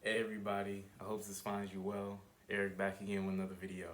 Hey everybody, I hope this finds you well. Eric back again with another video.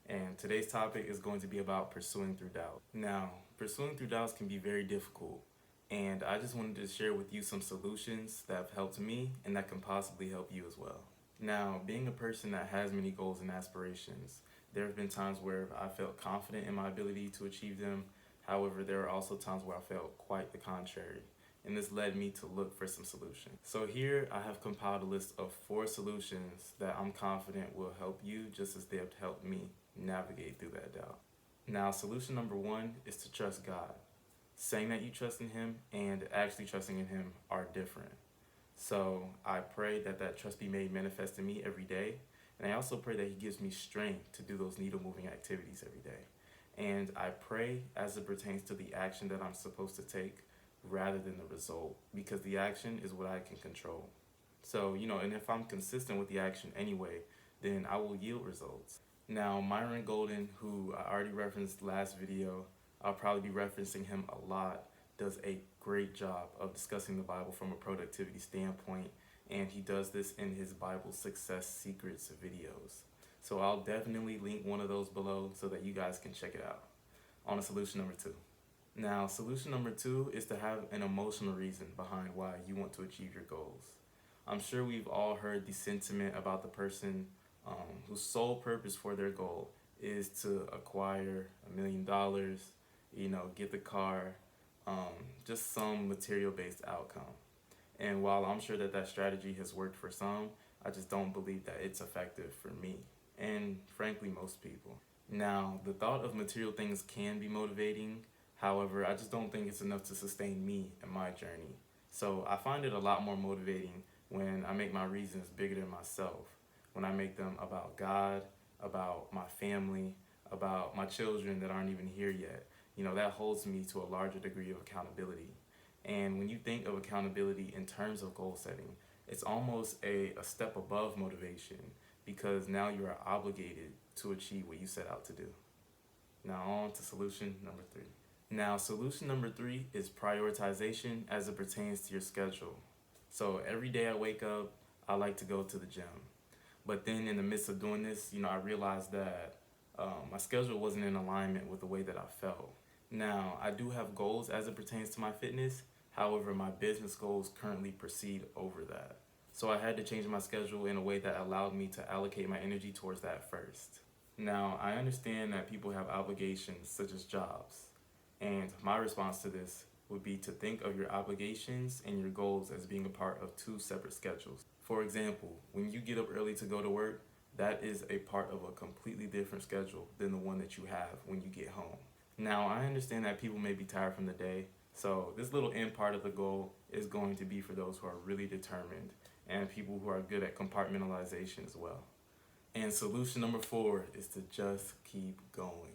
And today's topic is going to be about pursuing through doubt. Now, pursuing through doubts can be very difficult, and I just wanted to share with you some solutions that have helped me and that can possibly help you as well. Now, being a person that has many goals and aspirations, there have been times where I felt confident in my ability to achieve them. However, there are also times where I felt quite the contrary, and this led me to look for some solutions. So here I have compiled a list of 4 solutions that I'm confident will help you just as they have helped me navigate through that doubt. Now, solution number 1 is to trust God. Saying that you trust in Him and actually trusting in Him are different. So I pray that that trust be made manifest in me every day. And I also pray that He gives me strength to do those needle moving activities every day. And I pray as it pertains to the action that I'm supposed to take rather than the result, because the action is what I can control. So, and if I'm consistent with the action anyway, then I will yield results. Now, Myron Golden, who I already referenced last video, I'll probably be referencing him a lot, does a great job of discussing the Bible from a productivity standpoint, and he does this in his Bible Success Secrets videos. So I'll definitely link one of those below so that you guys can check it out. On to solution number 2. Now, solution number 2 is to have an emotional reason behind why you want to achieve your goals. I'm sure we've all heard the sentiment about the person whose sole purpose for their goal is to acquire $1 million, get the car, just some material-based outcome. And while I'm sure that that strategy has worked for some, I just don't believe that it's effective for me, and frankly, most people. Now, the thought of material things can be motivating. However, I just don't think it's enough to sustain me in my journey. So I find it a lot more motivating when I make my reasons bigger than myself, when I make them about God, about my family, about my children that aren't even here yet. That holds me to a larger degree of accountability. And when you think of accountability in terms of goal setting, it's almost a step above motivation, because now you are obligated to achieve what you set out to do. Now on to solution number 3. Now, solution number 3 is prioritization as it pertains to your schedule. So every day I wake up, I like to go to the gym. But then in the midst of doing this, I realized that my schedule wasn't in alignment with the way that I felt. Now, I do have goals as it pertains to my fitness. However, my business goals currently proceed over that. So I had to change my schedule in a way that allowed me to allocate my energy towards that first. Now, I understand that people have obligations such as jobs. And my response to this would be to think of your obligations and your goals as being a part of 2 separate schedules. For example, when you get up early to go to work, that is a part of a completely different schedule than the one that you have when you get home. Now, I understand that people may be tired from the day, so this little end part of the goal is going to be for those who are really determined and people who are good at compartmentalization as well. And solution number 4 is to just keep going.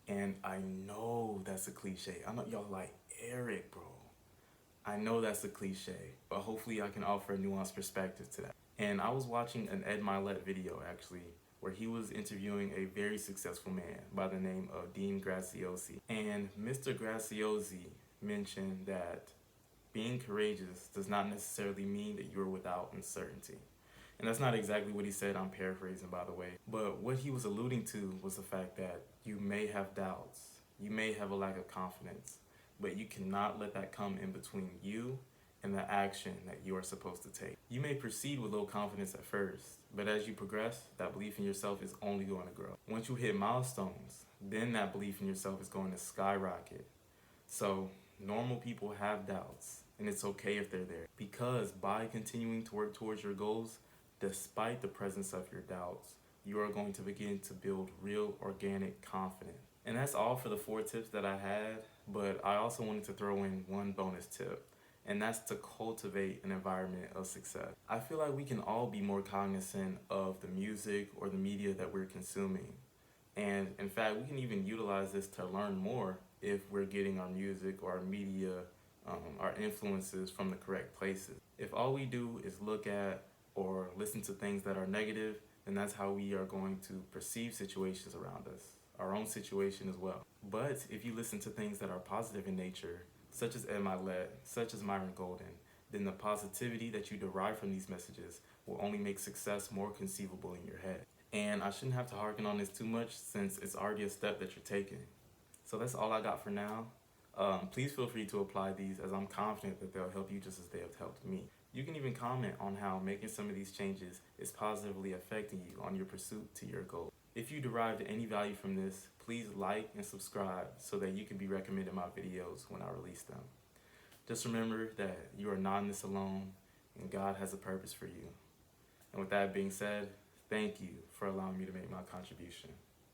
And I know that's a cliche. I know y'all like, Eric, bro. I know that's a cliche, but hopefully I can offer a nuanced perspective to that. And I was watching an Ed Milet video, actually, where he was interviewing a very successful man by the name of Dean Graziosi. And Mr. Graziosi mentioned that being courageous does not necessarily mean that you're without uncertainty. And that's not exactly what he said, I'm paraphrasing by the way. But what he was alluding to was the fact that you may have doubts, you may have a lack of confidence, but you cannot let that come in between you and the action that you are supposed to take. You may proceed with low confidence at first, but as you progress, that belief in yourself is only going to grow. Once you hit milestones, then that belief in yourself is going to skyrocket. So normal people have doubts, and it's okay if they're there, because by continuing to work towards your goals, despite the presence of your doubts, you are going to begin to build real organic confidence. And that's all for the 4 tips that I had, but I also wanted to throw in one bonus tip, and that's to cultivate an environment of success. I feel like we can all be more cognizant of the music or the media that we're consuming. And in fact, we can even utilize this to learn more if we're getting our music or our media, our influences from the correct places. If all we do is look at or listen to things that are negative, then that's how we are going to perceive situations around us, our own situation as well. But if you listen to things that are positive in nature, such as Ed Milet, such as Myron Golden, then the positivity that you derive from these messages will only make success more conceivable in your head. And I shouldn't have to harken on this too much since it's already a step that you're taking. So that's all I got for now. Please feel free to apply these, as I'm confident that they'll help you just as they have helped me. You can even comment on how making some of these changes is positively affecting you on your pursuit to your goal. If you derived any value from this, please like and subscribe so that you can be recommended my videos when I release them. Just remember that you are not in this alone, and God has a purpose for you. And with that being said, thank you for allowing me to make my contribution.